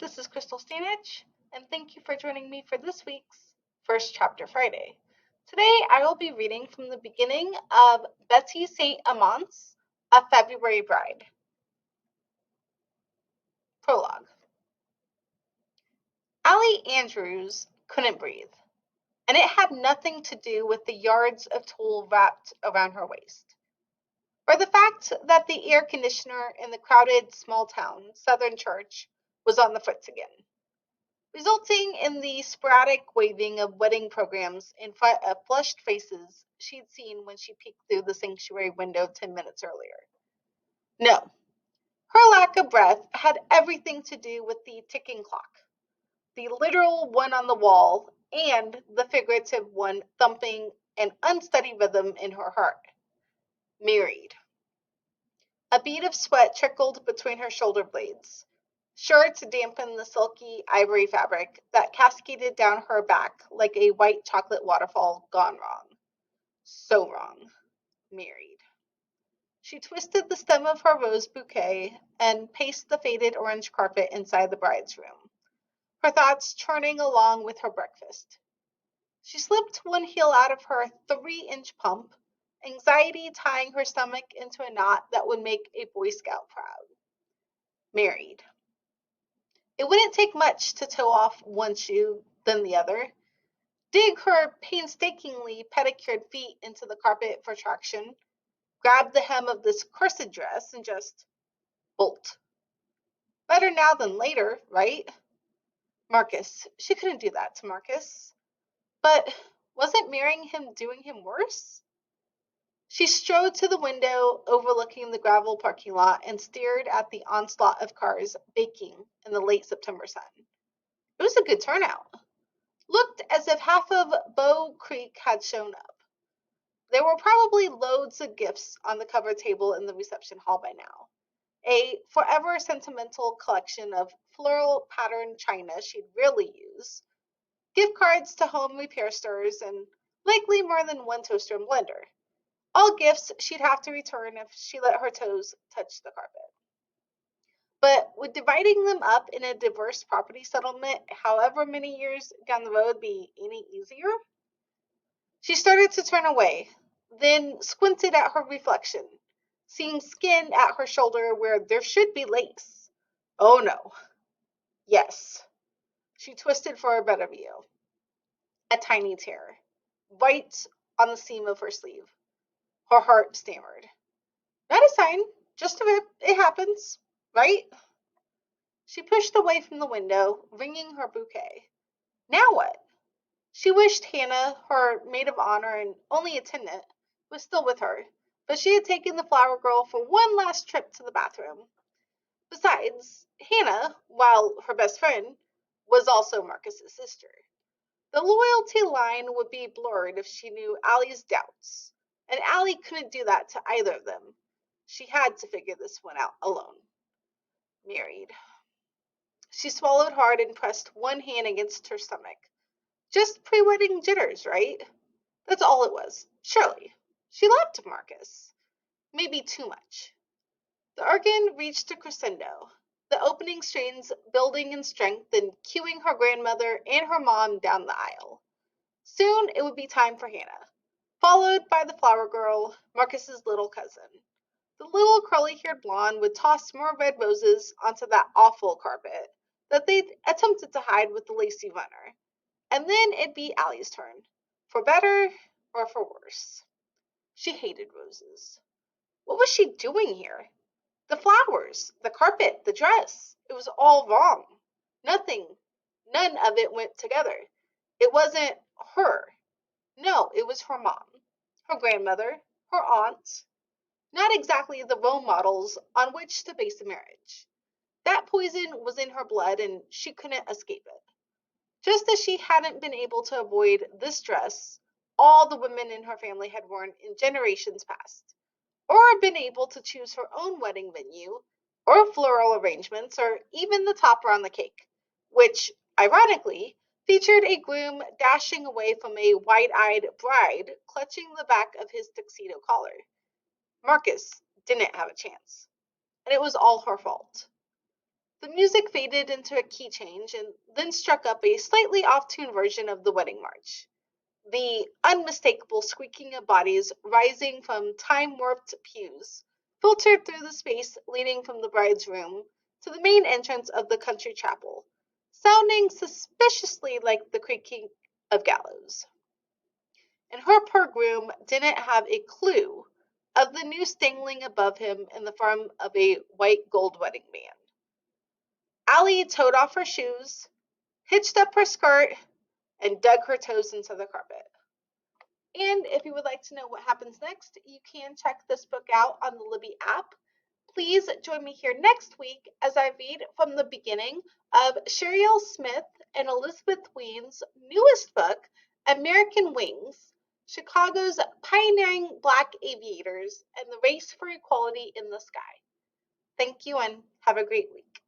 this is Krystal and thank you for joining me for this week's First Chapter Friday. Today I will be reading from the beginning of Betsy St. Amant's A February Bride. Prologue. Allie Andrews couldn't breathe, and it had nothing to do with the yards of tulle wrapped around her waist, or the fact that the air conditioner in the crowded small-town Southern church was on the fritz again, resulting in the sporadic waving of wedding programs in front of flushed faces she'd seen when she peeked through the sanctuary window 10 minutes earlier. No, her lack of breath had everything to do with the ticking clock, the literal one on the wall, and the figurative one thumping an unsteady rhythm in her heart. Married. A bead of sweat trickled between her shoulder blades, sure to dampen the silky ivory fabric that cascaded down her back like a white chocolate waterfall gone wrong. So wrong. Married. She twisted the stem of her rose bouquet and paced the faded orange carpet inside the bride's room, her thoughts churning along with her breakfast. She slipped one heel out of her 3-inch pump, anxiety tying her stomach into a knot that would make a Boy Scout proud. Married. It wouldn't take much to toe off one shoe, then the other, dig her painstakingly pedicured feet into the carpet for traction, grab the hem of this cursed dress, and just bolt. Better now than later, right? Marcus. She couldn't do that to Marcus. But wasn't marrying him doing him worse? She strode to the window overlooking the gravel parking lot and stared at the onslaught of cars baking in the late September sun. It was a good turnout. Looked as if half of Bow Creek had shown up. There were probably loads of gifts on the cover table in the reception hall by now. A forever sentimental collection of floral patterned china she'd rarely use, gift cards to home repair stores, and likely more than one toaster and blender. All gifts she'd have to return if she let her toes touch the carpet. But would dividing them up in a diverse property settlement however many years down the road be any easier? She started to turn away, then squinted at her reflection, seeing skin at her shoulder where there should be lace. Oh no. Yes. She twisted for a better view. A tiny tear, right on the seam of her sleeve. Her heart stammered. Not a sign, just a rip. It happens, right? She pushed away from the window, wringing her bouquet. Now what? She wished Hannah, her maid of honor and only attendant, was still with her, but she had taken the flower girl for one last trip to the bathroom. Besides, Hannah, while her best friend, was also Marcus's sister. The loyalty line would be blurred if she knew Allie's doubts, and Allie couldn't do that to either of them. She had to figure this one out alone. Married. She swallowed hard and pressed one hand against her stomach. Just pre-wedding jitters, right? That's all it was, surely. She loved Marcus. Maybe too much. The organ reached a crescendo, the opening strains building in strength and cueing her grandmother and her mom down the aisle. Soon it would be time for Hannah, followed by the flower girl, Marcus's little cousin. The little curly-haired blonde would toss more red roses onto that awful carpet that they'd attempted to hide with the lacy runner. And then it'd be Allie's turn, for better or for worse. She hated roses. What was she doing here? The flowers, the carpet, the dress. It was all wrong. None of it went together. It wasn't her. No, it was her mom, her grandmother, her aunt. Not exactly the role models on which to base a marriage. That poison was in her blood and she couldn't escape it. Just as she hadn't been able to avoid this dress all the women in her family had worn in generations past, or been able to choose her own wedding venue, or floral arrangements, or even the topper on the cake, which, ironically, featured a groom dashing away from a wide-eyed bride clutching the back of his tuxedo collar. Marcus didn't have a chance, and it was all her fault. The music faded into a key change and then struck up a slightly off-tune version of the wedding march. The unmistakable squeaking of bodies rising from time-warped pews filtered through the space leading from the bride's room to the main entrance of the country chapel, sounding suspiciously like the creaking of gallows. And her poor groom didn't have a clue of the noose dangling above him in the form of a white gold wedding band. Allie toed off her shoes, hitched up her skirt, and dug her toes into the carpet. And if you would like to know what happens next, you can check this book out on the Libby app. Please join me here next week as I read from the beginning of Sheriel Smith and Elizabeth Weems' newest book, American Wings, Chicago's Pioneering Black Aviators and the Race for Equality in the Sky. Thank you and have a great week.